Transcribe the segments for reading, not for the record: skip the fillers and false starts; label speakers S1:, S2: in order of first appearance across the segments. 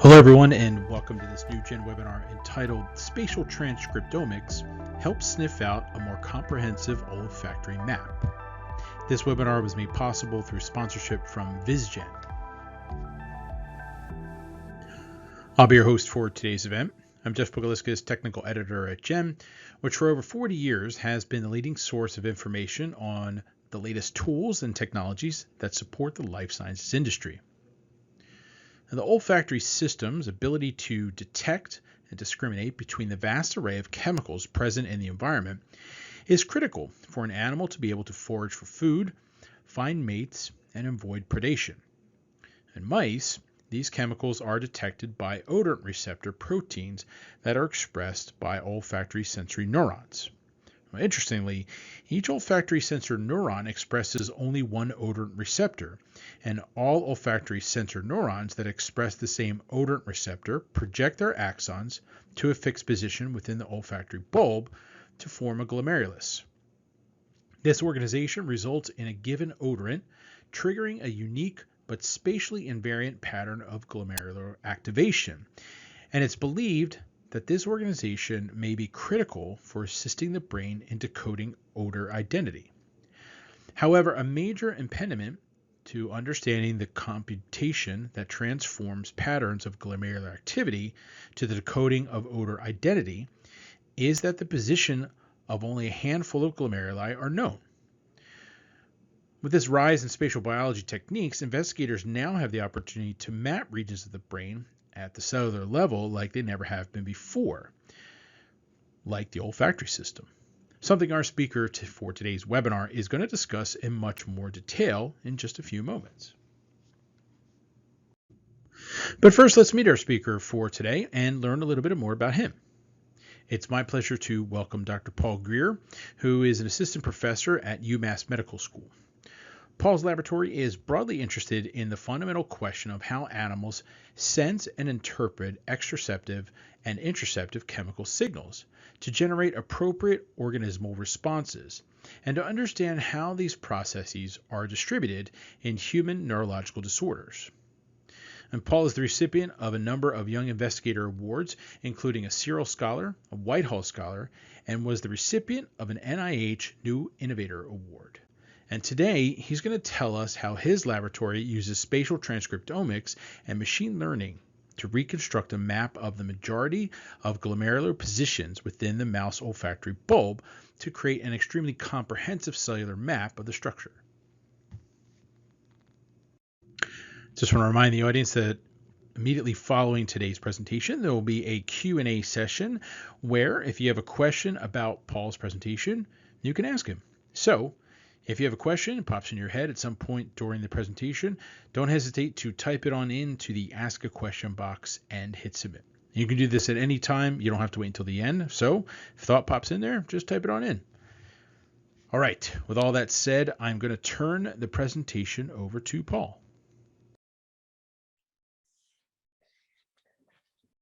S1: Hello everyone, and welcome to this new Gen webinar entitled Spatial Transcriptomics Helps Sniff Out a More Comprehensive Olfactory Map. This webinar was made possible through sponsorship from VizGen. I'll be your host for today's event. I'm Jeff Pogaliskas, technical editor at Gen, which for over 40 years has been the leading source of information on the latest tools and technologies that support the life sciences industry. And the olfactory system's ability to detect and discriminate between the vast array of chemicals present in the environment is critical for an animal to be able to forage for food, find mates, and avoid predation. In mice, these chemicals are detected by odorant receptor proteins that are expressed by olfactory sensory neurons. Now, interestingly, each olfactory sensor neuron expresses only one odorant receptor, and all olfactory sensor neurons that express the same odorant receptor project their axons to a fixed position within the olfactory bulb to form a glomerulus. This organization results in a given odorant triggering a unique but spatially invariant pattern of glomerular activation, and it's believed that this organization may be critical for assisting the brain in decoding odor identity. However, a major impediment to understanding the computation that transforms patterns of glomerular activity to the decoding of odor identity is that the position of only a handful of glomeruli are known. With this rise in spatial biology techniques, investigators now have the opportunity to map regions of the brain at the cellular level like they never have been before, like the olfactory system. Something our speaker for today's webinar is going to discuss in much more detail in just a few moments. But first, let's meet our speaker for today and learn a little bit more about him. It's my pleasure to welcome Dr. Paul Greer, who is an assistant professor at UMass Medical School. Paul's laboratory is broadly interested in the fundamental question of how animals sense and interpret extraceptive and interoceptive chemical signals to generate appropriate organismal responses, and to understand how these processes are distributed in human neurological disorders. And Paul is the recipient of a number of Young Investigator Awards, including a Cyril Scholar, a Whitehall Scholar, and was the recipient of an NIH New Innovator Award. And today, he's going to tell us how his laboratory uses spatial transcriptomics and machine learning to reconstruct a map of the majority of glomerular positions within the mouse olfactory bulb to create an extremely comprehensive cellular map of the structure. Just want to remind the audience that immediately following today's presentation, there will be a Q&A session where if you have a question about Paul's presentation, you can ask him. So, if you have a question, it pops in your head at some point during the presentation, don't hesitate to type it on into the Ask a Question box and hit submit. You can do this at any time. You don't have to wait until the end. So if thought pops in there, just type it on in. All right. With all that said, I'm going to turn the presentation over to Paul.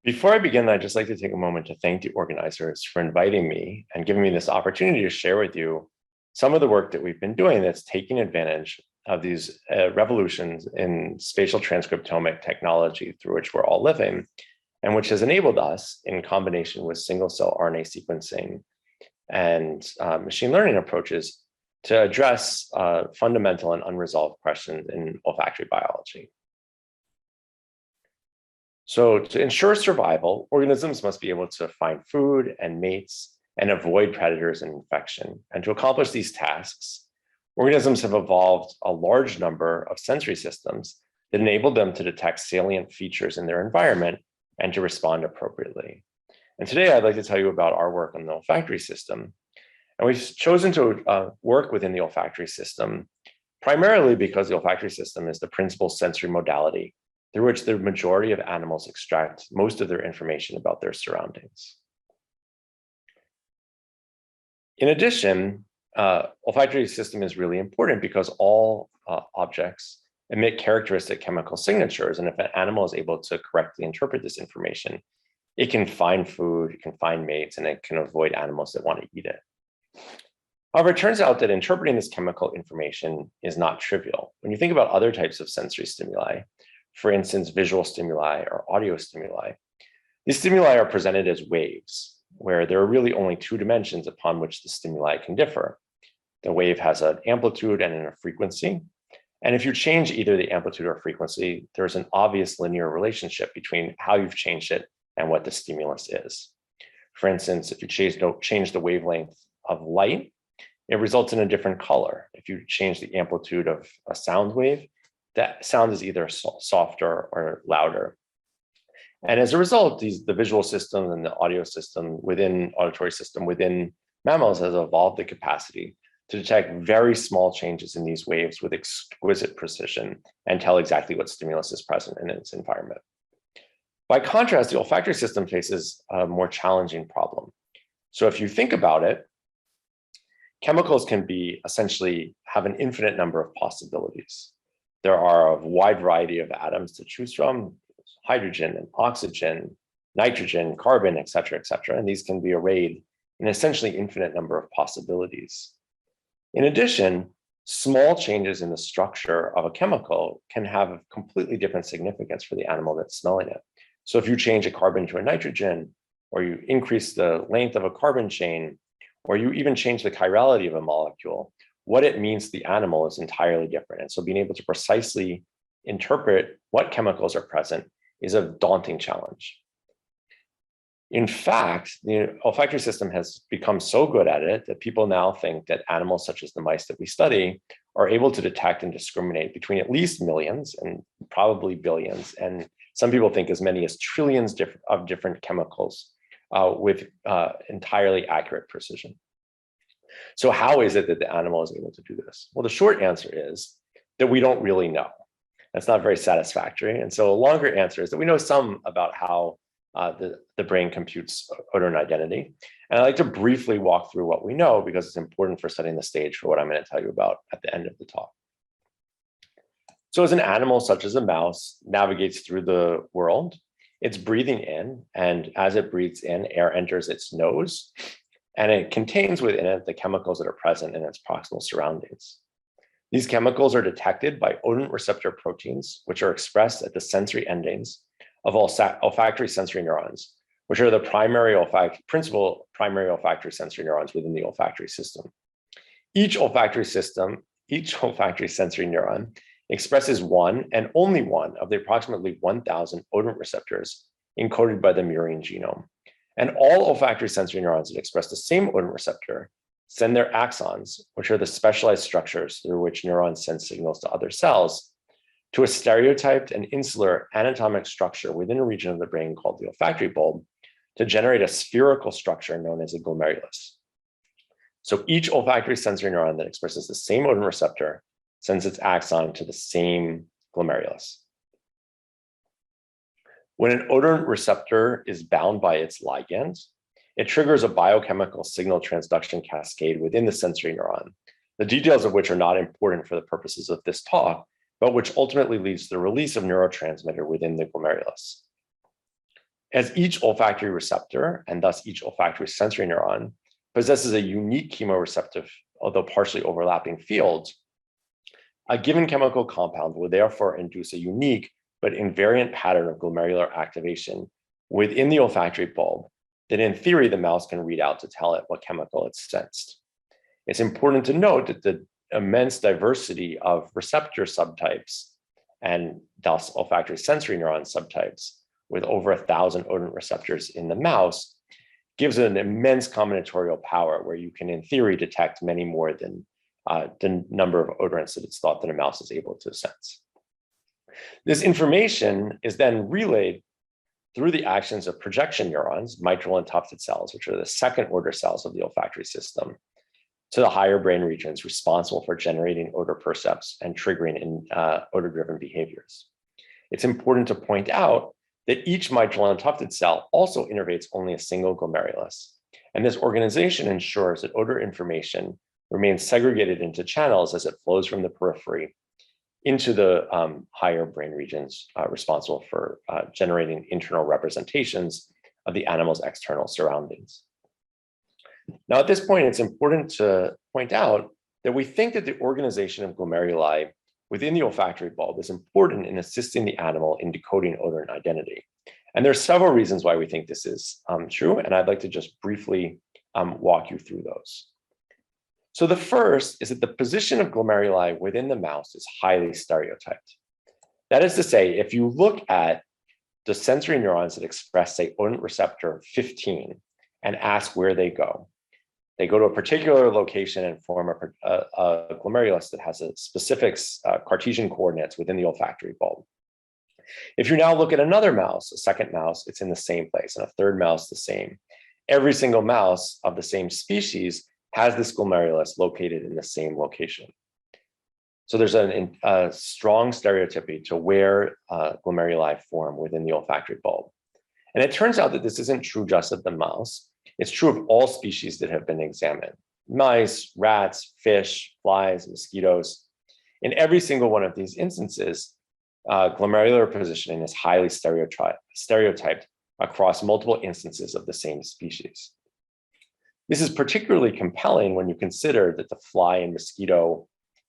S2: Before I begin, I'd just like to take a moment to thank the organizers for inviting me and giving me this opportunity to share with you some of the work that we've been doing that's taking advantage of these revolutions in spatial transcriptomic technology through which we're all living, and which has enabled us, in combination with single-cell RNA sequencing and machine learning approaches, to address fundamental and unresolved questions in olfactory biology. So to ensure survival, organisms must be able to find food and mates and avoid predators and infection. And to accomplish these tasks, organisms have evolved a large number of sensory systems that enable them to detect salient features in their environment and to respond appropriately. And today I'd like to tell you about our work on the olfactory system. And we've chosen to work within the olfactory system primarily because the olfactory system is the principal sensory modality through which the majority of animals extract most of their information about their surroundings. In addition, olfactory system is really important because all objects emit characteristic chemical signatures. And if an animal is able to correctly interpret this information, it can find food, it can find mates, and it can avoid animals that want to eat it. However, it turns out that interpreting this chemical information is not trivial. When you think about other types of sensory stimuli, for instance, visual stimuli or audio stimuli. These stimuli are presented as waves, where there are really only two dimensions upon which the stimuli can differ. The wave has an amplitude and a frequency. And if you change either the amplitude or frequency, there's an obvious linear relationship between how you've changed it and what the stimulus is. For instance, if you change the wavelength of light, it results in a different color. If you change the amplitude of a sound wave, that sound is either softer or louder. And as a result, the visual system and the audio system auditory system within mammals has evolved the capacity to detect very small changes in these waves with exquisite precision and tell exactly what stimulus is present in its environment. By contrast, the olfactory system faces a more challenging problem. So if you think about it, chemicals can essentially have an infinite number of possibilities. There are a wide variety of atoms to choose from: hydrogen and oxygen, nitrogen, carbon, et cetera, and these can be arrayed in essentially infinite number of possibilities. In addition, small changes in the structure of a chemical can have a completely different significance for the animal that's smelling it. So if you change a carbon to a nitrogen, or you increase the length of a carbon chain, or you even change the chirality of a molecule, what it means to the animal is entirely different. And so being able to precisely interpret what chemicals are present is a daunting challenge. In fact, the olfactory system has become so good at it that people now think that animals such as the mice that we study are able to detect and discriminate between at least millions and probably billions, and some people think as many as trillions of different chemicals with entirely accurate precision. So how is it that the animal is able to do this? Well, the short answer is that we don't really know. That's not very satisfactory. And so a longer answer is that we know some about how the brain computes odorant identity. And I'd like to briefly walk through what we know because it's important for setting the stage for what I'm going to tell you about at the end of the talk. So as an animal such as a mouse navigates through the world, it's breathing in, and as it breathes in, air enters its nose, and it contains within it the chemicals that are present in its proximal surroundings. These chemicals are detected by odorant receptor proteins, which are expressed at the sensory endings of olfactory sensory neurons, which are the principal primary olfactory sensory neurons within the olfactory system. Each olfactory sensory neuron expresses one and only one of the approximately 1,000 odorant receptors encoded by the murine genome. And all olfactory sensory neurons that express the same odorant receptor send their axons, which are the specialized structures through which neurons send signals to other cells, to a stereotyped and insular anatomic structure within a region of the brain called the olfactory bulb to generate a spherical structure known as a glomerulus. So each olfactory sensory neuron that expresses the same odorant receptor sends its axon to the same glomerulus. When an odorant receptor is bound by its ligand, it triggers a biochemical signal transduction cascade within the sensory neuron, the details of which are not important for the purposes of this talk, but which ultimately leads to the release of neurotransmitter within the glomerulus. As each olfactory receptor, and thus each olfactory sensory neuron, possesses a unique chemoreceptive, although partially overlapping field, a given chemical compound will therefore induce a unique but invariant pattern of glomerular activation within the olfactory bulb that in theory the mouse can read out to tell it what chemical it's sensed. It's important to note that the immense diversity of receptor subtypes and thus olfactory sensory neuron subtypes with over 1,000 odorant receptors in the mouse gives it an immense combinatorial power where you can in theory detect many more than the number of odorants that it's thought that a mouse is able to sense. This information is then relayed through the actions of projection neurons, mitral and tufted cells, which are the second order cells of the olfactory system, to the higher brain regions responsible for generating odor percepts and triggering in odor-driven behaviors. It's important to point out that each mitral and tufted cell also innervates only a single glomerulus. And this organization ensures that odor information remains segregated into channels as it flows from the periphery into the higher brain regions responsible for generating internal representations of the animal's external surroundings. Now, at this point, it's important to point out that we think that the organization of glomeruli within the olfactory bulb is important in assisting the animal in decoding odorant identity. And there's several reasons why we think this is true, and I'd like to just briefly walk you through those. So the first is that the position of glomeruli within the mouse is highly stereotyped. That is to say, if you look at the sensory neurons that express, say, odorant receptor 15 and ask where they go to a particular location and form a glomerulus that has a specific Cartesian coordinates within the olfactory bulb. If you now look at another mouse, a second mouse, it's in the same place, and a third mouse the same. Every single mouse of the same species has this glomerulus located in the same location. So there's a strong stereotypy to where glomeruli form within the olfactory bulb. And it turns out that this isn't true just of the mouse. It's true of all species that have been examined: mice, rats, fish, flies, mosquitoes. In every single one of these instances, glomerular positioning is highly stereotyped across multiple instances of the same species. This is particularly compelling when you consider that the fly and mosquito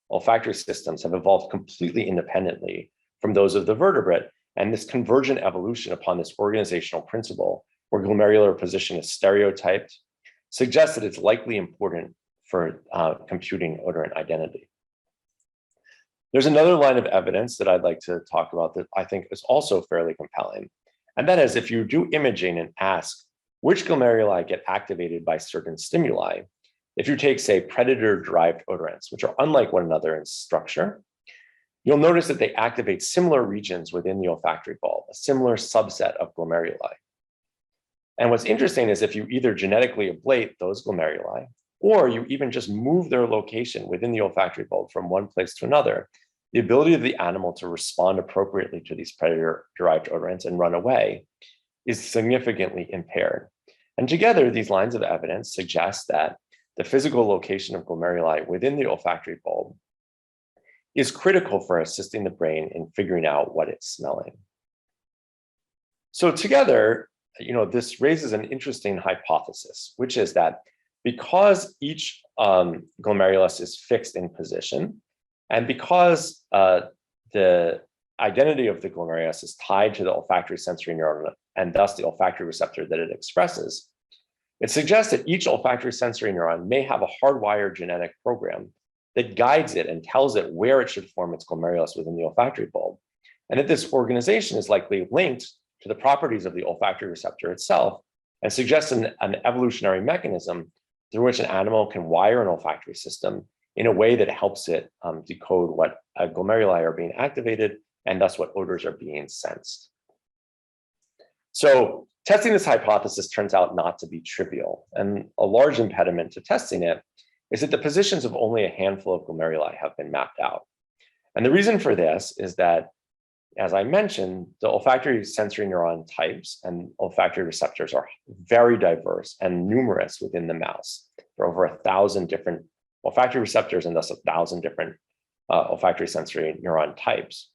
S2: olfactory systems have evolved completely independently from those of the vertebrate, and this convergent evolution upon this organizational principle, where glomerular position is stereotyped, suggests that it's likely important for computing odorant identity. There's another line of evidence that I'd like to talk about that I think is also fairly compelling, and that is if you do imaging and ask which glomeruli get activated by certain stimuli, if you take, say, predator-derived odorants, which are unlike one another in structure, you'll notice that they activate similar regions within the olfactory bulb, a similar subset of glomeruli. And what's interesting is if you either genetically ablate those glomeruli, or you even just move their location within the olfactory bulb from one place to another, the ability of the animal to respond appropriately to these predator-derived odorants and run away is significantly impaired. And together, these lines of evidence suggest that the physical location of glomeruli within the olfactory bulb is critical for assisting the brain in figuring out what it's smelling. So together, this raises an interesting hypothesis, which is that because each glomerulus is fixed in position, and because the identity of the glomerulus is tied to the olfactory sensory neuron and thus the olfactory receptor that it expresses, it suggests that each olfactory sensory neuron may have a hardwired genetic program that guides it and tells it where it should form its glomerulus within the olfactory bulb, and that this organization is likely linked to the properties of the olfactory receptor itself and suggests an evolutionary mechanism through which an animal can wire an olfactory system in a way that helps it decode what glomeruli are being activated and thus what odors are being sensed. So testing this hypothesis turns out not to be trivial, and a large impediment to testing it is that the positions of only a handful of glomeruli have been mapped out. And the reason for this is that, as I mentioned, the olfactory sensory neuron types and olfactory receptors are very diverse and numerous within the mouse. There are over 1,000 different olfactory receptors and thus 1,000 different olfactory sensory neuron types.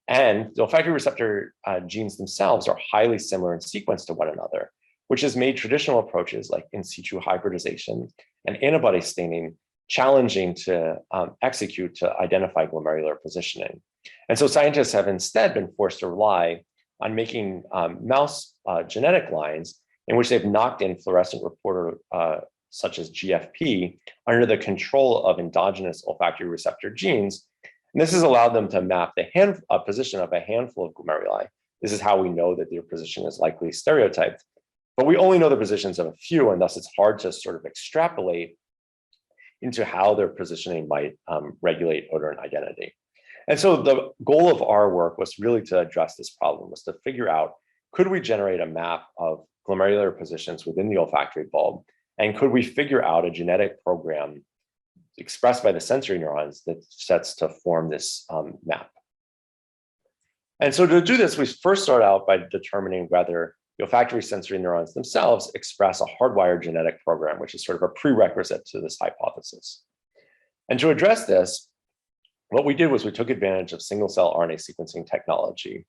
S2: And the olfactory receptor genes themselves are highly similar in sequence to one another, which has made traditional approaches like in situ hybridization and antibody staining challenging to execute to identify glomerular positioning. And so scientists have instead been forced to rely on making mouse genetic lines in which they've knocked in fluorescent reporter such as GFP under the control of endogenous olfactory receptor genes. And this has allowed them to map the position of a handful of glomeruli. This is how we know that their position is likely stereotyped. But we only know the positions of a few, and thus it's hard to sort of extrapolate into how their positioning might regulate odorant identity. And so the goal of our work was really to address this problem, was to figure out, could we generate a map of glomerular positions within the olfactory bulb? And could we figure out a genetic program expressed by the sensory neurons that sets to form this map? And so to do this, we first start out by determining whether the olfactory sensory neurons themselves express a hardwired genetic program, which is sort of a prerequisite to this hypothesis. And to address this, what we did was we took advantage of single-cell RNA sequencing technology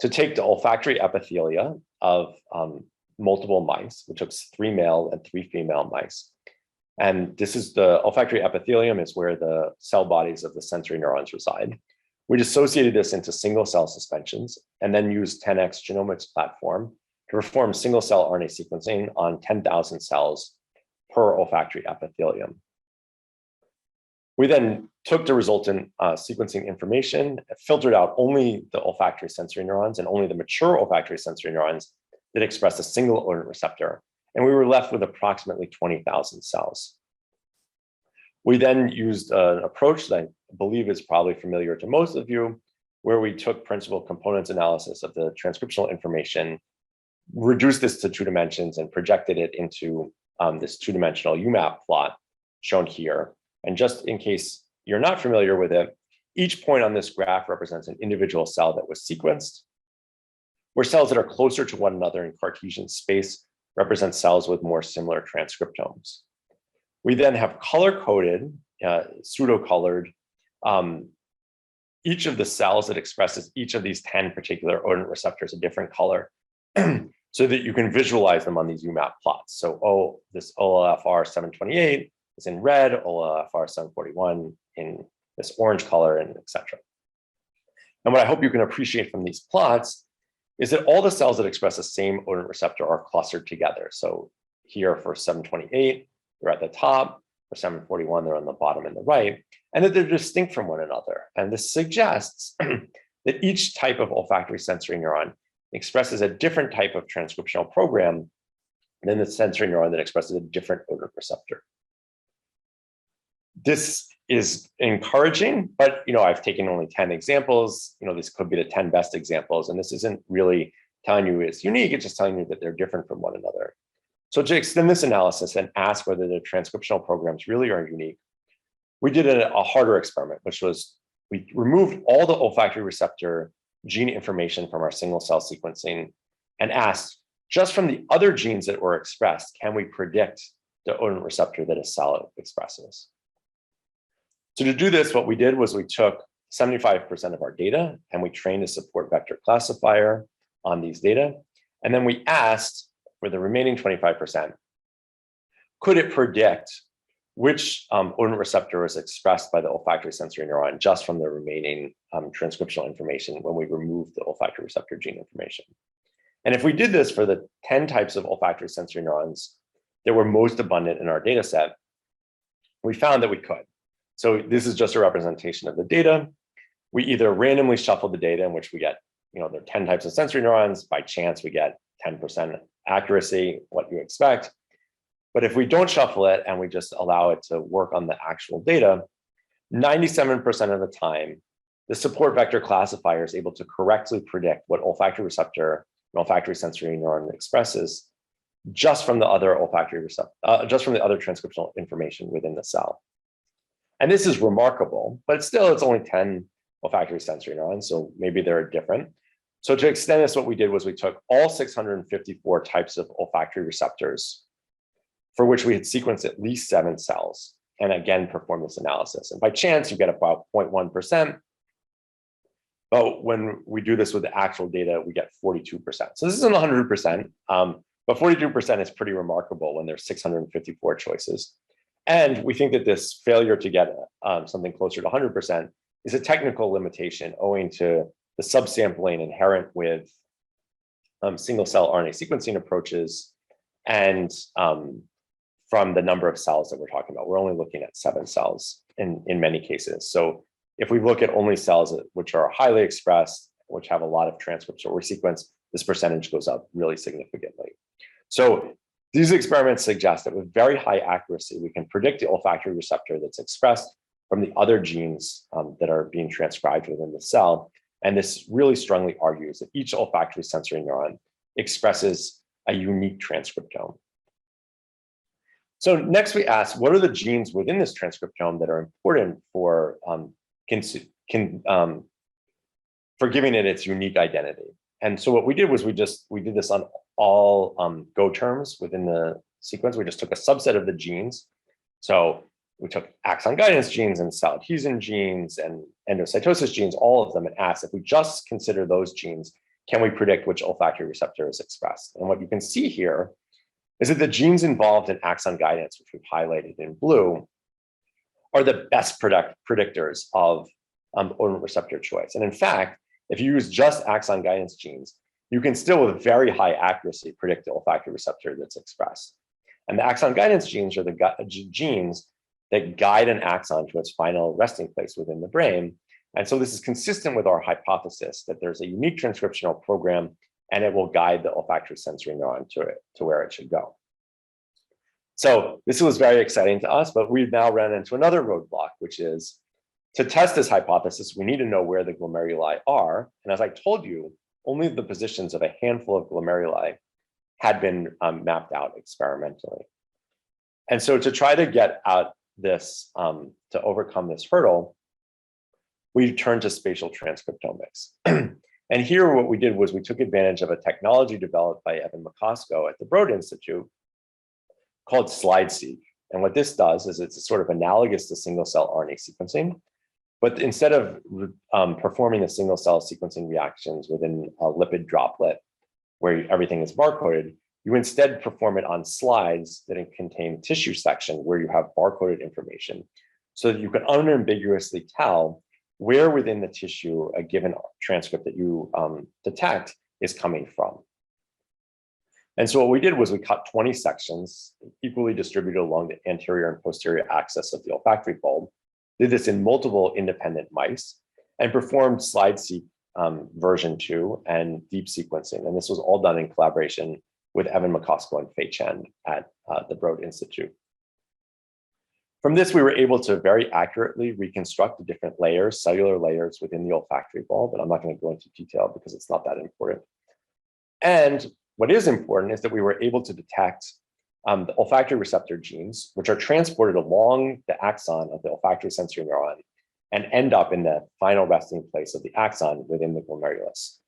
S2: to take the olfactory epithelia of multiple mice. We took 3 male and 3 female mice. And this is the olfactory epithelium is where the cell bodies of the sensory neurons reside. We dissociated this into single cell suspensions and then used 10x genomics platform to perform single cell RNA sequencing on 10,000 cells per olfactory epithelium. We then took the resultant sequencing information, filtered out only the olfactory sensory neurons and only the mature olfactory sensory neurons that express a single odorant receptor. And we were left with approximately 20,000 cells. We then used an approach that I believe is probably familiar to most of you, where we took principal components analysis of the transcriptional information, reduced this to 2 dimensions and projected it into this 2-dimensional UMAP plot shown here. And just in case you're not familiar with it, each point on this graph represents an individual cell that was sequenced, where cells that are closer to one another in Cartesian space represent cells with more similar transcriptomes. We then have color-coded, pseudo-colored, each of the cells that expresses each of these 10 particular odorant receptors a different color so that you can visualize them on these UMAP plots. So this OLFR 728 is in red, OLFR 741 in this orange color, and et cetera. And what I hope you can appreciate from these plots is that all the cells that express the same odorant receptor are clustered together. So here for 728, they're at the top. For 741, they're on the bottom and the right, and that they're distinct from one another. And this suggests that each type of olfactory sensory neuron expresses a different type of transcriptional program than the sensory neuron that expresses a different odor receptor. This is encouraging, but I've taken only 10 examples. This could be the 10 best examples, and this isn't really telling you it's unique. It's just telling you that they're different from one another. So to extend this analysis and ask whether the transcriptional programs really are unique, we did a harder experiment, which was we removed all the olfactory receptor gene information from our single cell sequencing and asked, just from the other genes that were expressed, can we predict the odorant receptor that a cell expresses? So to do this, what we did was we took 75% of our data and we trained a support vector classifier on these data. And then we asked for the remaining 25%, could it predict which odorant receptor is expressed by the olfactory sensory neuron just from the remaining transcriptional information when we removed the olfactory receptor gene information? And if we did this for the 10 types of olfactory sensory neurons that were most abundant in our data set, we found that we could. So this is just a representation of the data. We either randomly shuffle the data, in which we get, there are 10 types of sensory neurons. By chance, we get 10% accuracy, what you expect. But if we don't shuffle it and we just allow it to work on the actual data, 97% of the time, the support vector classifier is able to correctly predict what olfactory receptor an olfactory sensory neuron expresses just from the other olfactory receptor, just from the other transcriptional information within the cell. And this is remarkable, but it's only 10 olfactory sensory neurons, so maybe they're different. So to extend this, what we did was we took all 654 types of olfactory receptors for which we had sequenced at least 7 cells, and again, performed this analysis. And by chance, you get about 0.1%. But when we do this with the actual data, we get 42%. So this isn't 100%, but 42% is pretty remarkable when there's 654 choices. And we think that this failure to get something closer to 100% is a technical limitation owing to the subsampling inherent with single cell RNA sequencing approaches and from the number of cells that we're talking about. We're only looking at 7 cells in many cases. So if we look at only cells which are highly expressed, which have a lot of transcripts or sequence, this percentage goes up really significantly. So these experiments suggest that with very high accuracy, we can predict the olfactory receptor that's expressed from the other genes that are being transcribed within the cell. And this really strongly argues that each olfactory sensory neuron expresses a unique transcriptome. So next we ask, what are the genes within this transcriptome that are important for for giving it its unique identity? And so what we did was we did this on all Go terms within the sequence. We just took a subset of the genes. So we took axon guidance genes and cell adhesion genes and endocytosis genes, all of them, and asked if we just consider those genes, can we predict which olfactory receptor is expressed? And what you can see here is that the genes involved in axon guidance, which we've highlighted in blue, are the best predictors of odorant receptor choice. And in fact, if you use just axon guidance genes, you can still with very high accuracy predict the olfactory receptor that's expressed. And the axon guidance genes are the genes that guide an axon to its final resting place within the brain. And so this is consistent with our hypothesis that there's a unique transcriptional program and it will guide the olfactory sensory neuron to where it should go. So this was very exciting to us, but we've now run into another roadblock, which is to test this hypothesis, we need to know where the glomeruli are. And as I told you, only the positions of a handful of glomeruli had been mapped out experimentally. And so to try to get out this, to overcome this hurdle, we turned to spatial transcriptomics. And here what we did was we took advantage of a technology developed by Evan McCosco at the Broad Institute called SlideSeq. And what this does is it's sort of analogous to single cell RNA sequencing, but instead of performing the single cell sequencing reactions within a lipid droplet where everything is barcoded, you instead perform it on slides that contain tissue section where you have barcoded information so that you can unambiguously tell where within the tissue a given transcript that you detect is coming from. And so what we did was we cut 20 sections equally distributed along the anterior and posterior axis of the olfactory bulb, did this in multiple independent mice, and performed SlideSeq version 2 and deep sequencing. And this was all done in collaboration with Evan McCosco and Fei Chen at the Broad Institute. From this, we were able to very accurately reconstruct the different layers, cellular layers within the olfactory bulb, but I'm not going to go into detail because it's not that important. And what is important is that we were able to detect the olfactory receptor genes, which are transported along the axon of the olfactory sensory neuron and end up in the final resting place of the axon within the glomerulus.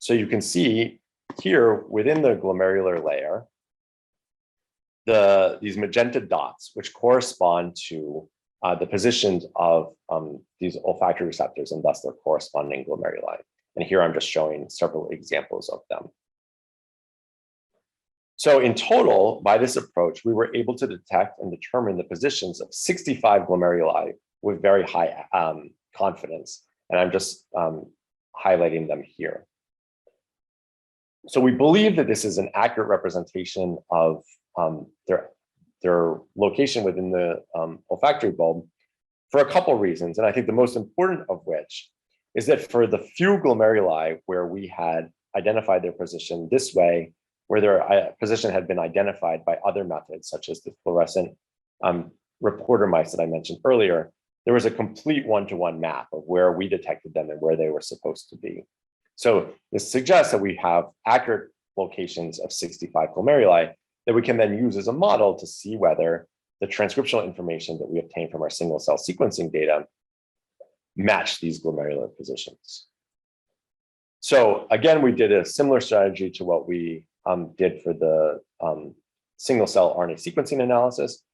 S2: So you can see here within the glomerular layer, these magenta dots, which correspond to the positions of these olfactory receptors and thus their corresponding glomeruli. And here I'm just showing several examples of them. So in total, by this approach, we were able to detect and determine the positions of 65 glomeruli with very high confidence. And I'm just highlighting them here. So we believe that this is an accurate representation of their location within the olfactory bulb for a couple reasons. And I think the most important of which is that for the few glomeruli where we had identified their position this way, where their position had been identified by other methods, such as the fluorescent reporter mice that I mentioned earlier, there was a complete one-to-one map of where we detected them and where they were supposed to be. So this suggests that we have accurate locations of 65 glomeruli that we can then use as a model to see whether the transcriptional information that we obtain from our single cell sequencing data match these glomerular positions. So again, we did a similar strategy to what we did for the single cell RNA sequencing analysis,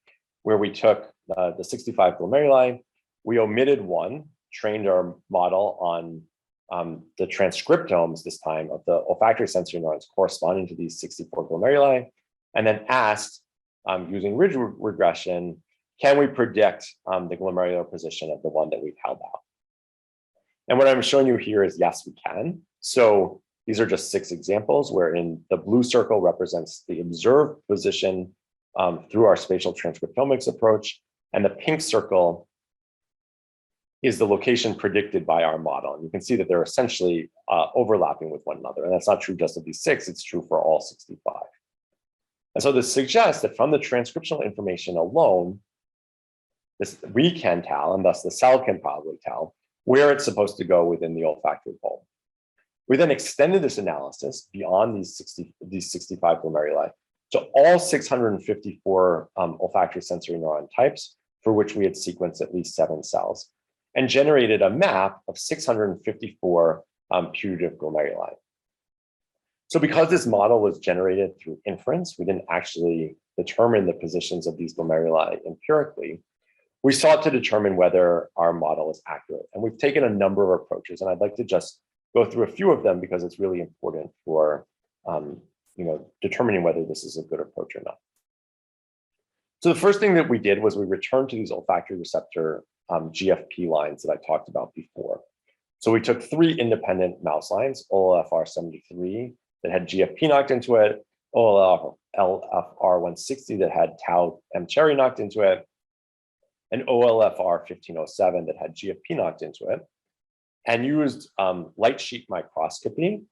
S2: where we took the 65 glomeruli, we omitted one, trained our model on the transcriptomes this time of the olfactory sensory neurons corresponding to these 64 glomeruli, and then asked, using ridge regression, can we predict the glomerular position of the one that we've held out? And what I'm showing you here is yes, we can. So these are just 6 examples wherein the blue circle represents the observed position through our spatial transcriptomics approach, and the pink circle is the location predicted by our model. And you can see that they're essentially overlapping with one another. And that's not true just of these 6, it's true for all 65. And so this suggests that from the transcriptional information alone, we can tell, and thus the cell can probably tell, where it's supposed to go within the olfactory bulb. We then extended this analysis beyond these 65 glomeruli to all 654 olfactory sensory neuron types for which we had sequenced at least 7 cells, and generated a map of 654 putative glomeruli. So because this model was generated through inference, we didn't actually determine the positions of these glomeruli empirically. We sought to determine whether our model is accurate. And we've taken a number of approaches, and I'd like to just go through a few of them because it's really important for determining whether this is a good approach or not. So the first thing that we did was we returned to these olfactory receptor GFP lines that I talked about before. So we took 3 independent mouse lines, OLFR73 that had GFP knocked into it, OLFR160 that had tau M cherry knocked into it, and OLFR1507 that had GFP knocked into it, and used light sheet microscopy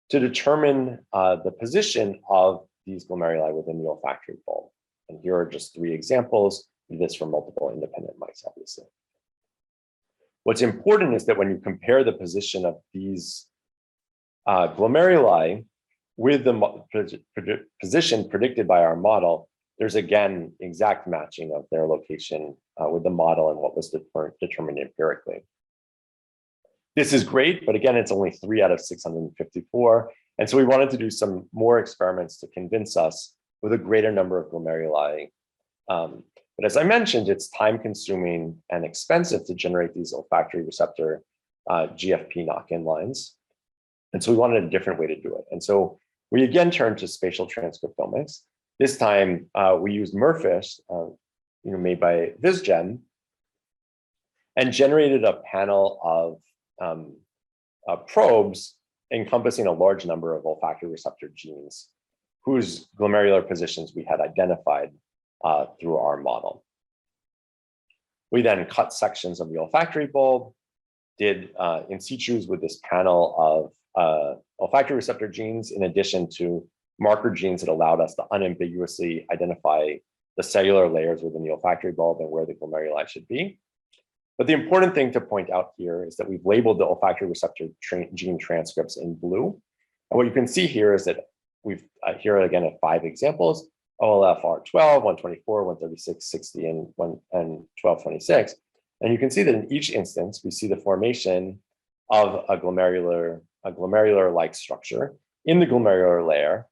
S2: to determine the position of these glomeruli within the olfactory bulb. And here are just 3 examples of this for multiple independent mice, obviously. What's important is that when you compare the position of these glomeruli with the position predicted by our model, there's again exact matching of their location with the model and what was determined empirically. This is great, but again, it's only 3 out of 654. And so we wanted to do some more experiments to convince us with a greater number of glomeruli. But as I mentioned, it's time consuming and expensive to generate these olfactory receptor GFP knock-in lines. And so we wanted a different way to do it. And so we again turned to spatial transcriptomics. This time we used MERFISH, made by VizGen, and generated a panel of probes encompassing a large number of olfactory receptor genes whose glomerular positions we had identified through our model. We then cut sections of the olfactory bulb, did in situs with this panel of olfactory receptor genes, in addition to marker genes that allowed us to unambiguously identify the cellular layers within the olfactory bulb and where the glomeruli should be. But the important thing to point out here is that we've labeled the olfactory receptor gene transcripts in blue. And what you can see here is that we've here again at 5 examples, OLFR12, 124, 136, 60, and 1226. And you can see that in each instance, we see the formation of a glomerular-like structure in the glomerular layer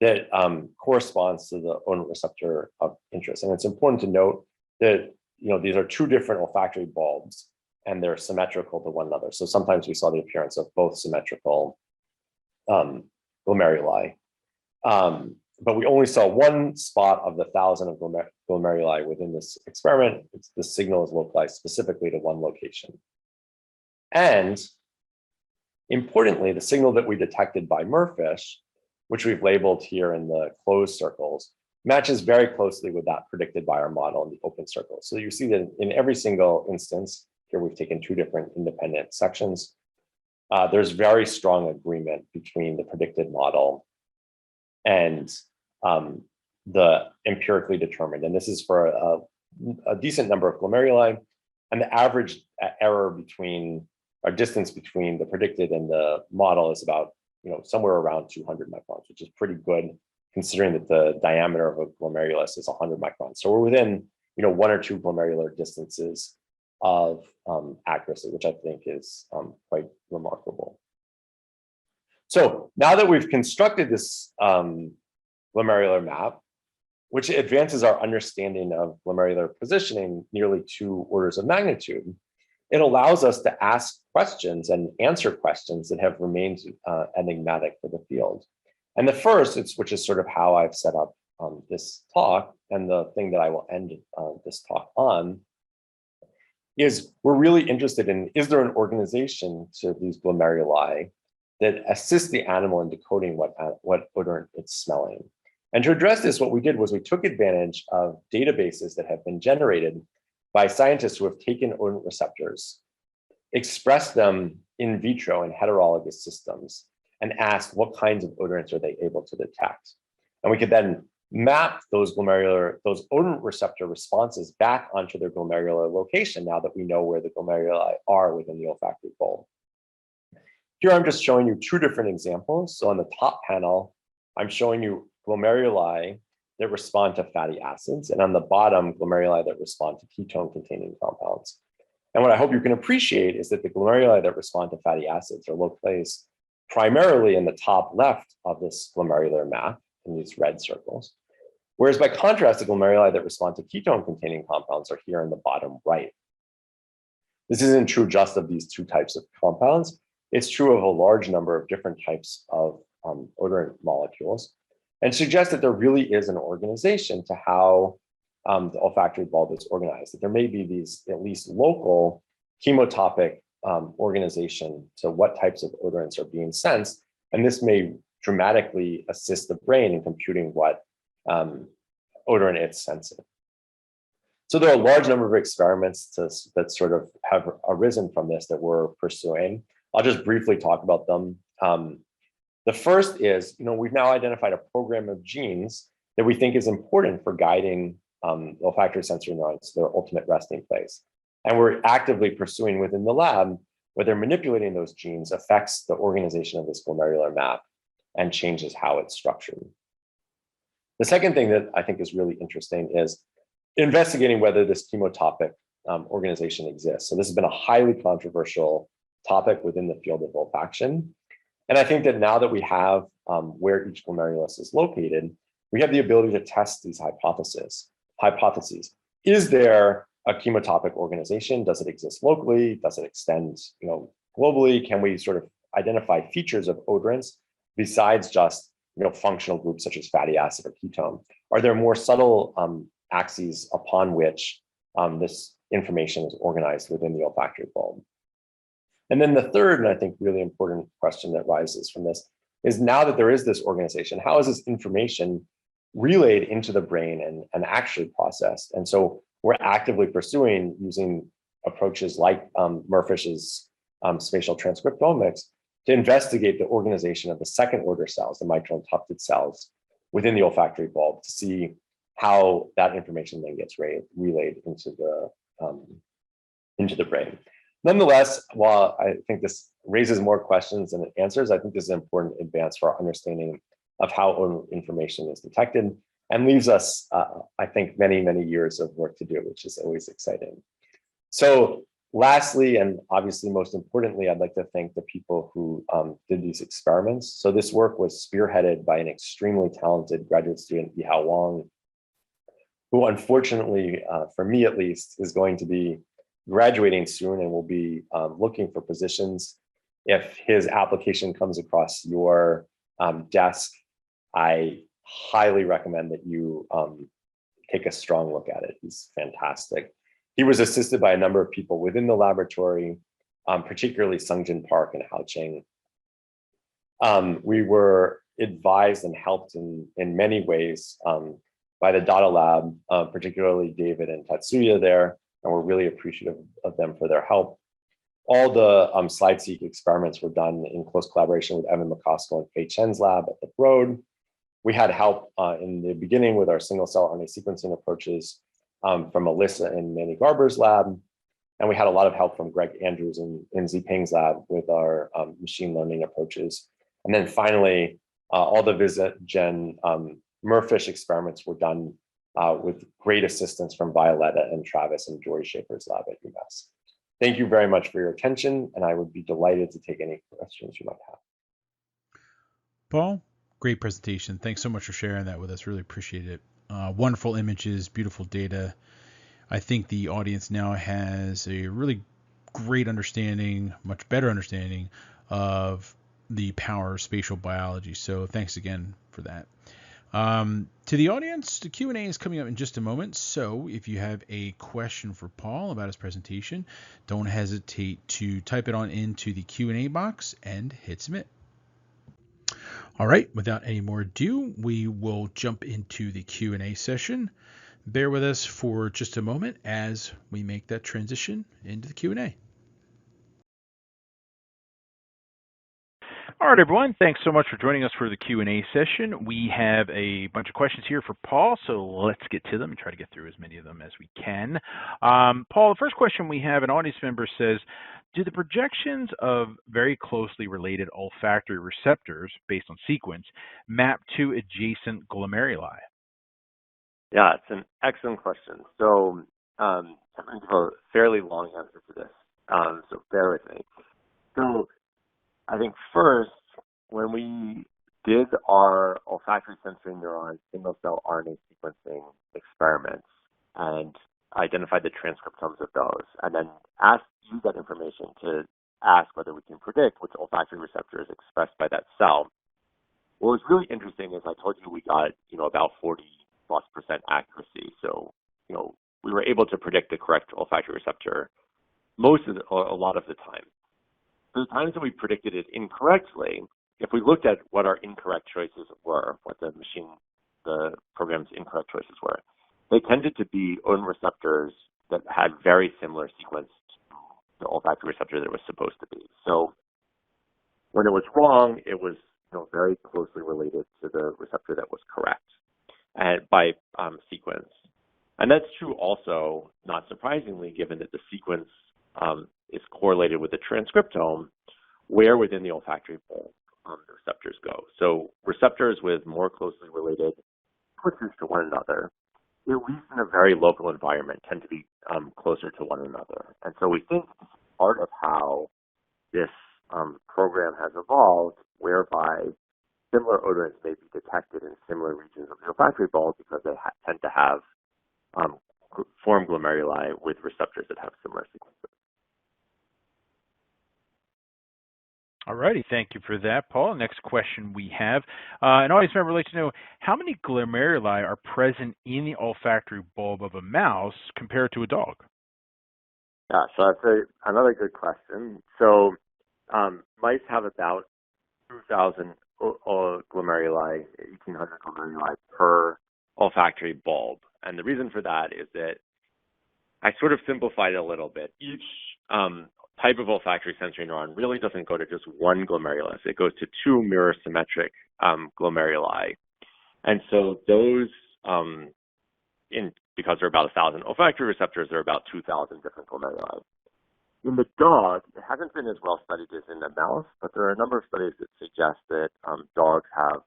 S2: that corresponds to the odorant receptor of interest. And it's important to note that these are 2 different olfactory bulbs and they're symmetrical to one another. So sometimes we saw the appearance of both symmetrical glomeruli. But we only saw 1 spot of the 1,000 of glomeruli within this experiment. The signal is localized specifically to 1 location. And importantly, the signal that we detected by MERFISH, which we've labeled here in the closed circles, matches very closely with that predicted by our model in the open circles. So you see that in every single instance, here we've taken 2 different independent sections, there's very strong agreement between the predicted model and the empirically determined. And this is for a decent number of glomeruli, and the average error between, or distance between the predicted and the model is about somewhere around 200 microns, which is pretty good considering that the diameter of a glomerulus is 100 microns. So we're within 1 or 2 glomerular distances of accuracy, which I think is quite remarkable. So now that we've constructed this glomerular map, which advances our understanding of glomerular positioning nearly 2 orders of magnitude, it allows us to ask questions and answer questions that have remained enigmatic for the field. And the first, which is sort of how I've set up this talk, and the thing that I will end this talk on, is we're really interested in, is there an organization to these glomeruli that assists the animal in decoding what odorant it's smelling? And to address this, what we did was we took advantage of databases that have been generated by scientists who have taken odorant receptors, expressed them in vitro in heterologous systems, and asked what kinds of odorants are they able to detect. And we could then map those odorant receptor responses back onto their glomerular location now that we know where the glomeruli are within the olfactory bulb. Here I'm just showing you 2 different examples. So on the top panel, I'm showing you glomeruli that respond to fatty acids, and on the bottom, glomeruli that respond to ketone-containing compounds. And what I hope you can appreciate is that the glomeruli that respond to fatty acids are localized primarily in the top left of this glomerular map, in these red circles. Whereas by contrast, the glomeruli that respond to ketone-containing compounds are here in the bottom right. This isn't true just of these 2 types of compounds. It's true of a large number of different types of odorant molecules, and suggests that there really is an organization to how the olfactory bulb is organized, that there may be these at least local chemotopic organization to what types of odorants are being sensed. And this may dramatically assist the brain in computing what odorant it's sensing. So there are a large number of experiments that sort of have arisen from this that we're pursuing. I'll just briefly talk about them. The first is, we've now identified a program of genes that we think is important for guiding olfactory sensory neurons to their ultimate resting place. And we're actively pursuing within the lab whether manipulating those genes affects the organization of this glomerular map and changes how it's structured. The second thing that I think is really interesting is investigating whether this chemotopic organization exists. So this has been a highly controversial topic within the field of olfaction. And I think that now that we have where each glomerulus is located, we have the ability to test these hypotheses. Is there a chemotopic organization? Does it exist locally? Does it extend, globally? Can we sort of identify features of odorants besides just, functional groups such as fatty acid or ketone? Are there more subtle axes upon which this information is organized within the olfactory bulb? And then the third, and I think really important question that rises from this is, now that there is this organization, how is this information relayed into the brain and actually processed? And so we're actively pursuing, using approaches like Murfish's spatial transcriptomics, to investigate the organization of the second order cells, the mitral and tufted cells within the olfactory bulb, to see how that information then gets relayed into the brain. Nonetheless, while I think this raises more questions than it answers, I think this is an important advance for our understanding of how odor information is detected, and leaves us, I think, many, many years of work to do, which is always exciting. So lastly, and obviously most importantly, I'd like to thank the people who did these experiments. So this work was spearheaded by an extremely talented graduate student, Yihao Wang, who unfortunately, for me at least, is going to be graduating soon and will be looking for positions. If his application comes across your desk, I highly recommend that you take a strong look at it. He's fantastic. He was assisted by a number of people within the laboratory, particularly Sungjin Park and Hao Cheng. We were advised and helped in many ways by the Data Lab, particularly David and Tatsuya there, and we're really appreciative of them for their help. All the SlideSeq experiments were done in close collaboration with Evan McCoskell and Fei Chen's lab at the Broad. We had help in the beginning with our single cell RNA sequencing approaches from Alyssa and Manny Garber's lab. And we had a lot of help from Greg Andrews and Ziping's lab with our machine learning approaches. And then finally, all the VisitGen Murfish experiments were done with great assistance from Violetta and Travis and Jory Schaefer's lab at UMass. Thank you very much for your attention, and I would be delighted to take any questions you might have.
S1: Paul, great presentation. Thanks so much for sharing that with us. Really appreciate it. Wonderful images, beautiful data. I think the audience now has a really great understanding, much better understanding of the power of spatial biology. So thanks again for that. To the audience, the Q&A is coming up in just a moment. So if you have a question for Paul about his presentation, don't hesitate to type it on into the Q&A box and hit submit. All right, without any more ado, we will jump into the Q&A session. Bear with us for just a moment as we make that transition into the Q&A. All right, everyone. Thanks so much for joining us for the Q&A session. We have a bunch of questions here for Paul, so let's get to them and try to get through as many of them as we can. Paul, the first question we have, an audience member says, do the projections of very closely related olfactory receptors based on sequence map to adjacent glomeruli?
S2: Yeah, it's an excellent question. So I'm going to give a fairly long answer to this, so bear with me. So I think first, when we did our olfactory sensory neuron single cell RNA sequencing experiments and identified the transcriptomes of those, and then use that information to ask whether we can predict which olfactory receptor is expressed by that cell. What was really interesting is I told you we got, about 40+% accuracy. So we were able to predict the correct olfactory receptor a lot of the time. The times that we predicted it incorrectly, if we looked at what our incorrect choices were, what the program's incorrect choices were, they tended to be odor receptors that had very similar sequence to the olfactory receptor that it was supposed to be. So when it was wrong, it was very closely related to the receptor that was correct by sequence. And that's true also, not surprisingly, given that the sequence is correlated with the transcriptome, where within the olfactory bulb the receptors go. So receptors with more closely related switches to one another, at least in a very local environment, tend to be closer to one another. And so we think part of how this program has evolved, whereby similar odorants may be detected in similar regions of the olfactory bulb because they tend to have form glomeruli with receptors that have similar sequences.
S1: All righty, thank you for that, Paul. Next question we have. An audience member would like to know how many glomeruli are present in the olfactory bulb of a mouse compared to a dog?
S2: Yeah, so that's another good question. So mice have about 2,000 glomeruli, 1,800 glomeruli per olfactory bulb. And the reason for that is that I sort of simplified it a little bit. Each type of olfactory sensory neuron really doesn't go to just one glomerulus. It goes to two mirror symmetric glomeruli. And so those, because there are about 1,000 olfactory receptors, there are about 2,000 different glomeruli. In the dog, it hasn't been as well studied as in the mouse, but there are a number of studies that suggest that dogs have,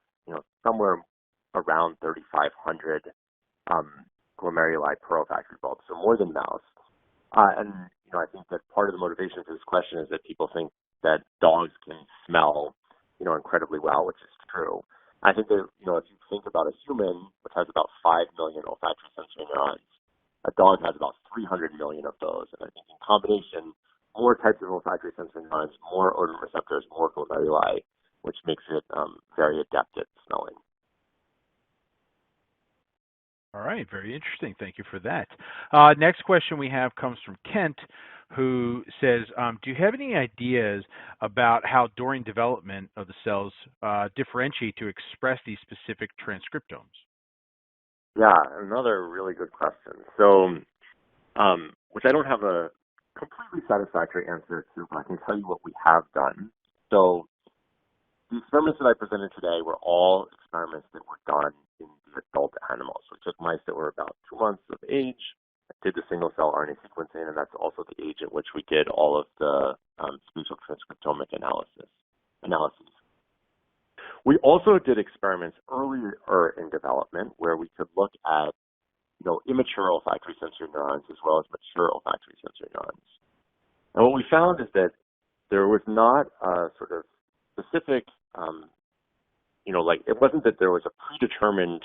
S2: somewhere around 3,500 glomeruli per olfactory bulb, so more than mouse. And I think that part of the motivation for this question is that people think that dogs can smell, incredibly well, which is true. I think that, if you think about a human, which has about 5 million olfactory sensory neurons, a dog has about 300 million of those. And I think in combination, more types of olfactory sensory neurons, more odor receptors, more glomeruli, which makes it very adept at smelling.
S1: All right, very interesting. Thank you for that. Next question we have comes from Kent, who says, do you have any ideas about how during development of the cells differentiate to express these specific transcriptomes?
S2: Yeah, another really good question. So, which I don't have a completely satisfactory answer to, but I can tell you what we have done. So the experiments that I presented today were all experiments that were done in the adult animals. We took mice that were about 2 months of age, did the single-cell RNA sequencing, and that's also the age at which we did all of the spatial transcriptomic analyses. We also did experiments earlier in development where we could look at immature olfactory sensory neurons as well as mature olfactory sensory neurons. And what we found is that there was not a sort of specific, it wasn't that there was a predetermined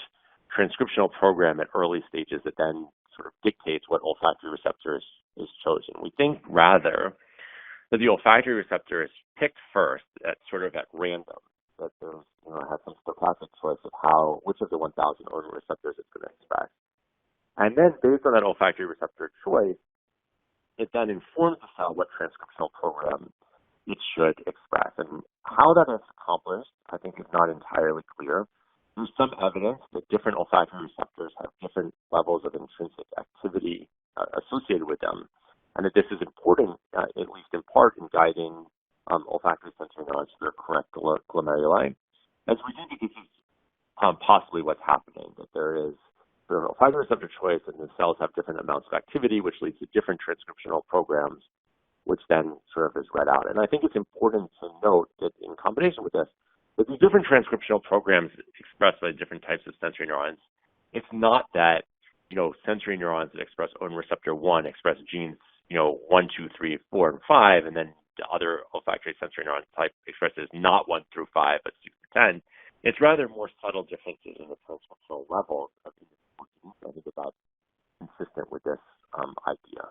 S2: transcriptional program at early stages that then sort of dictates what olfactory receptor is chosen. We think rather that the olfactory receptor is picked first at random, that there's, has some stochastic choice of which of the 1,000 odor receptors it's going to express. And then based on that olfactory receptor choice, it then informs the cell what transcriptional program it should express. And how that is accomplished, I think, is not entirely clear. There's some evidence that different olfactory receptors have different levels of intrinsic activity associated with them, and that this is important, at least in part, in guiding olfactory sensory neurons to their correct glomeruli. And so we think that this is possibly what's happening, that there is sort of olfactory receptor choice, and the cells have different amounts of activity, which leads to different transcriptional programs, which then sort of is read out. And I think it's important to note that in combination with this, that these different transcriptional programs expressed by different types of sensory neurons, it's not that, sensory neurons that express odor receptor 1 express genes, 1, 2, 3, 4, and 5, and then the other olfactory sensory neuron type expresses not 1 through 5, but 6 to 10. It's rather more subtle differences in the transcriptional levels of these proteins. I think that's consistent with this idea.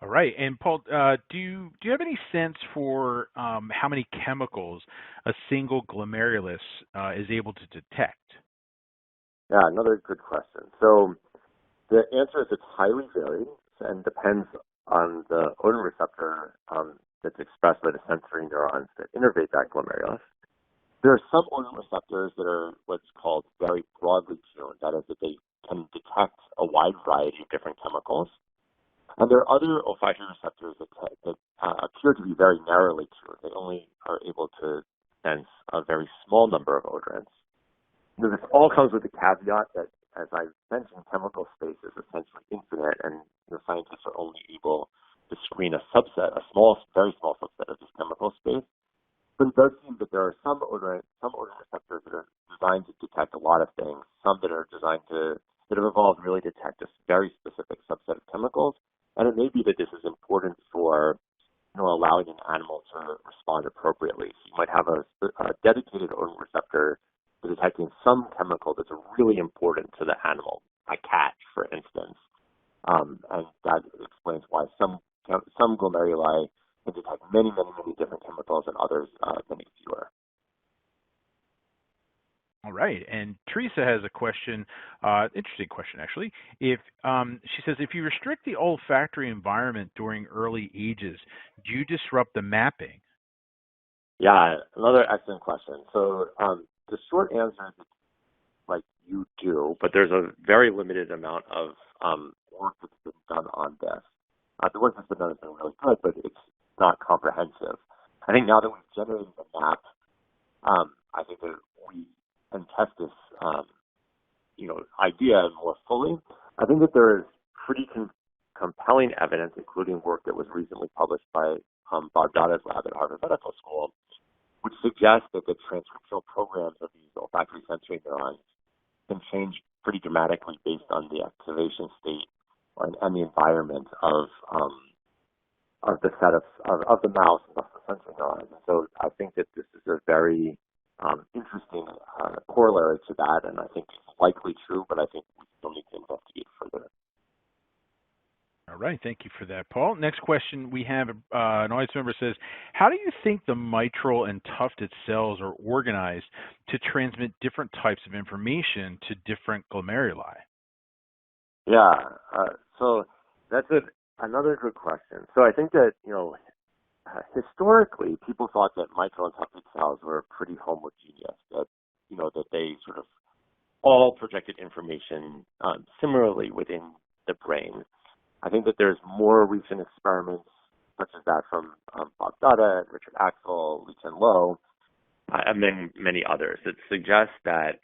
S1: All right, and Paul, do you have any sense for how many chemicals a single glomerulus is able to detect?
S3: Yeah, another good question. So the answer is it's highly varied and depends on the odor receptor that's expressed by the sensory neurons that innervate that glomerulus. There are some odor receptors that are what's called very broadly tuned. That is, that they can detect a wide variety of different chemicals. And there are other olfactory receptors that appear to be very narrowly tuned. They only are able to sense a very small number of odorants. This all comes with the caveat that, as I mentioned, chemical space is essentially infinite, and scientists are only able to screen a subset, very small subset of this chemical space. But it does seem that there are some odor receptors that are designed to detect a lot of things, some that have evolved really to detect a very specific subset of chemicals. And it may be that this is important for allowing an animal to respond appropriately. So you might have a dedicated odor receptor for detecting some chemical that's really important to the animal, a cat, for instance. And that explains why some glomeruli can detect many different chemicals and others many fewer.
S1: All right, and Teresa has a question, interesting question actually. If she says, if you restrict the olfactory environment during early ages, do you disrupt the mapping?
S3: Yeah, another excellent question. So the short answer is like you do, but there's a very limited amount of work that's been done on this. The work that's been done has been really good, but it's not comprehensive. I think now that we've generated the map, I think that we can test this, idea more fully. I think that there is pretty compelling evidence, including work that was recently published by Bob Dada's lab at Harvard Medical School, which suggests that the transcriptional programs of these olfactory sensory neurons can change pretty dramatically based on the activation state and the environment of the set of the mouse and of the sensory neurons. And so I think that this is a very interesting corollary to that, and I think it's likely true, but I think we still need to investigate further.
S1: All right, thank you for that, Paul. Next question we have, an audience member says, how do you think the mitral and tufted cells are organized to transmit different types of information to different glomeruli?
S3: Yeah, so that's another good question. So I think that, historically, people thought that mitral and tufted cells were pretty homogeneous, that they sort of all projected information similarly within the brain. I think that there's more recent experiments, such as that from Bob Dada, Richard Axel, Li Chen Lo, and many others, that suggest that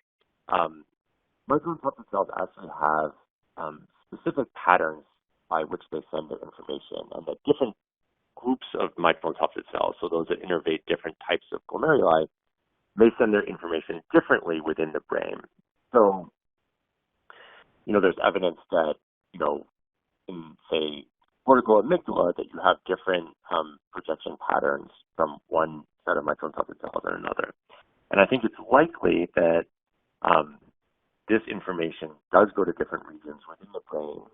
S3: mitral and tufted cells actually have specific patterns by which they send their information, and that different groups of mitral and tufted cells, so those that innervate different types of glomeruli, may send their information differently within the brain. So, there's evidence that, in, say, cortical amygdala, that you have different projection patterns from one set of mitral and tufted cells and another. And I think it's likely that this information does go to different regions within the brain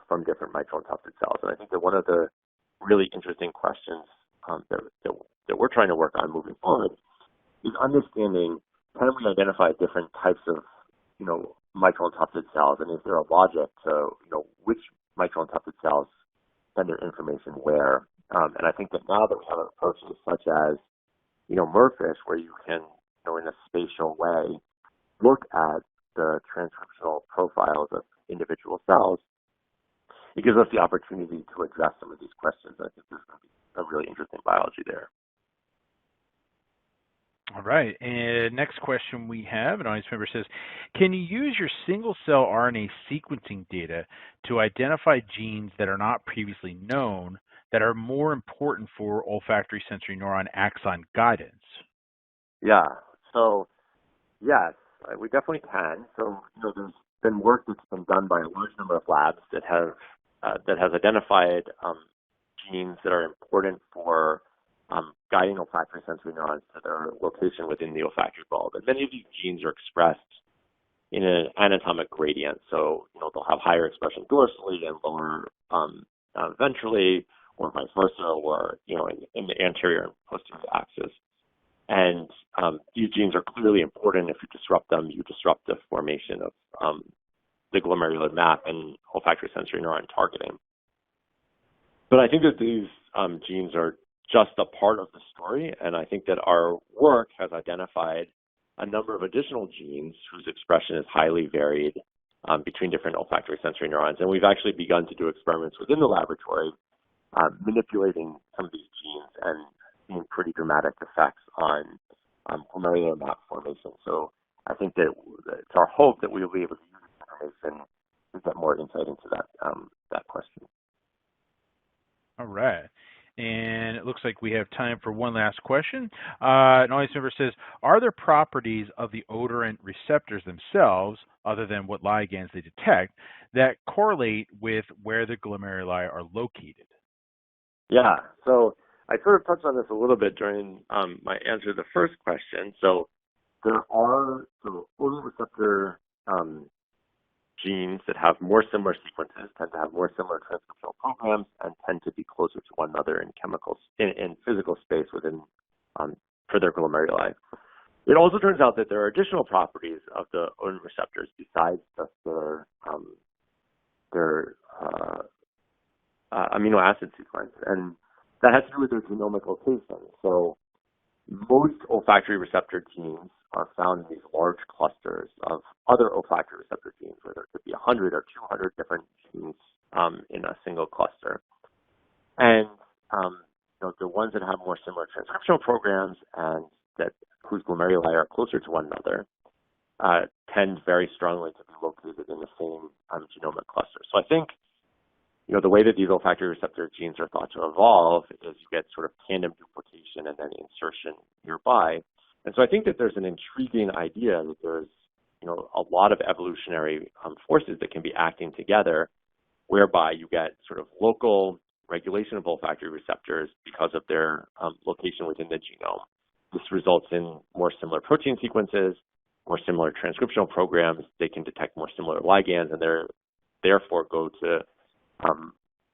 S3: from different mitral and tufted cells. And I think that one of the really interesting questions that we're trying to work on moving forward is understanding, can we identify different types of, mitral and tufted cells, and is there a logic to, which mitral and tufted cells send their information where? And I think that now that we have approaches such as, MERFISH, where you can, in a spatial way, look at the transcriptional profiles of individual cells, it gives us the opportunity to address some of these questions. I think there's going to be a really interesting biology there.
S1: All right, and next question we have, an audience member says, can you use your single-cell RNA sequencing data to identify genes that are not previously known that are more important for olfactory sensory neuron axon guidance?
S3: Yeah, so yes, we definitely can. So, there's been work that's been done by a large number of labs that has identified genes that are important for guiding olfactory sensory neurons to their location within the olfactory bulb. And many of these genes are expressed in an anatomic gradient. So, they'll have higher expression dorsally and lower ventrally, or vice versa, or, in the anterior and posterior axis. And these genes are clearly important. If you disrupt them, you disrupt the formation of the glomerular map and olfactory sensory neuron targeting. But I think that these genes are just a part of the story, and I think that our work has identified a number of additional genes whose expression is highly varied between different olfactory sensory neurons. And we've actually begun to do experiments within the laboratory manipulating some of these genes and seeing pretty dramatic effects on glomerular map formation. So I think that it's our hope that we will be able to use this information to get more insight into that question.
S1: All right. And it looks like we have time for one last question. An audience member says, are there properties of the odorant receptors themselves, other than what ligands they detect, that correlate with where the glomeruli are located?
S3: Yeah, so I sort of touched on this a little bit during my answer to the first question. So there are odor receptor genes that have more similar sequences, tend to have more similar transcriptional programs, and tend to be closer to one another in in physical space within for their glomeruli. It also turns out that there are additional properties of the odor receptors besides just their amino acid sequence, and that has to do with their genomic location. So most olfactory receptor genes are found in these large clusters of other olfactory receptor genes, where there could be 100 or 200 different genes in a single cluster. And the ones that have more similar transcriptional programs and whose glomeruli are closer to one another tend very strongly to be located in the same genomic cluster. So I think the way that these olfactory receptor genes are thought to evolve is you get sort of tandem duplication and then insertion nearby. And so I think that there's an intriguing idea that there's, a lot of evolutionary forces that can be acting together, whereby you get sort of local regulation of olfactory receptors because of their location within the genome. This results in more similar protein sequences, more similar transcriptional programs. They can detect more similar ligands, and therefore go to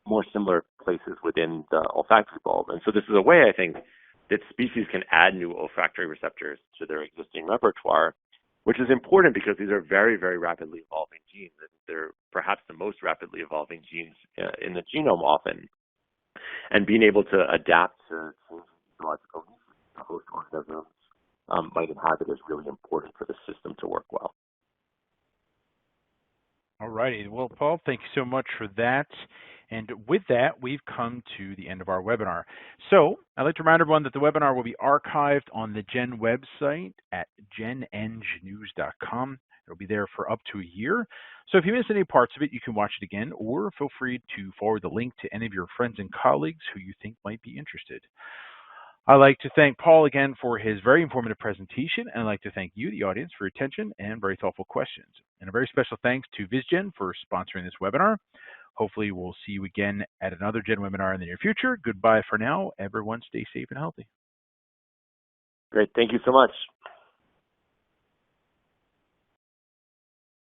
S3: more similar places within the olfactory bulb. And so this is a way, I think, that species can add new olfactory receptors to their existing repertoire, which is important because these are very, very rapidly evolving genes. They're perhaps the most rapidly evolving genes in the genome often. And being able to adapt to changing ecological needs that host organisms might inhabit is really important for the system to work well.
S1: All righty. Well, Paul, thank you so much for that. And with that, we've come to the end of our webinar. So I'd like to remind everyone that the webinar will be archived on the GEN website at genengnews.com. It'll be there for up to a year. So if you miss any parts of it, you can watch it again, or feel free to forward the link to any of your friends and colleagues who you think might be interested. I'd like to thank Paul again for his very informative presentation, and I'd like to thank you, the audience, for your attention and very thoughtful questions. And a very special thanks to VizGen for sponsoring this webinar. Hopefully we'll see you again at another GEN webinar in the near future. Goodbye for now. Everyone stay safe and healthy.
S3: Great. Thank you so much.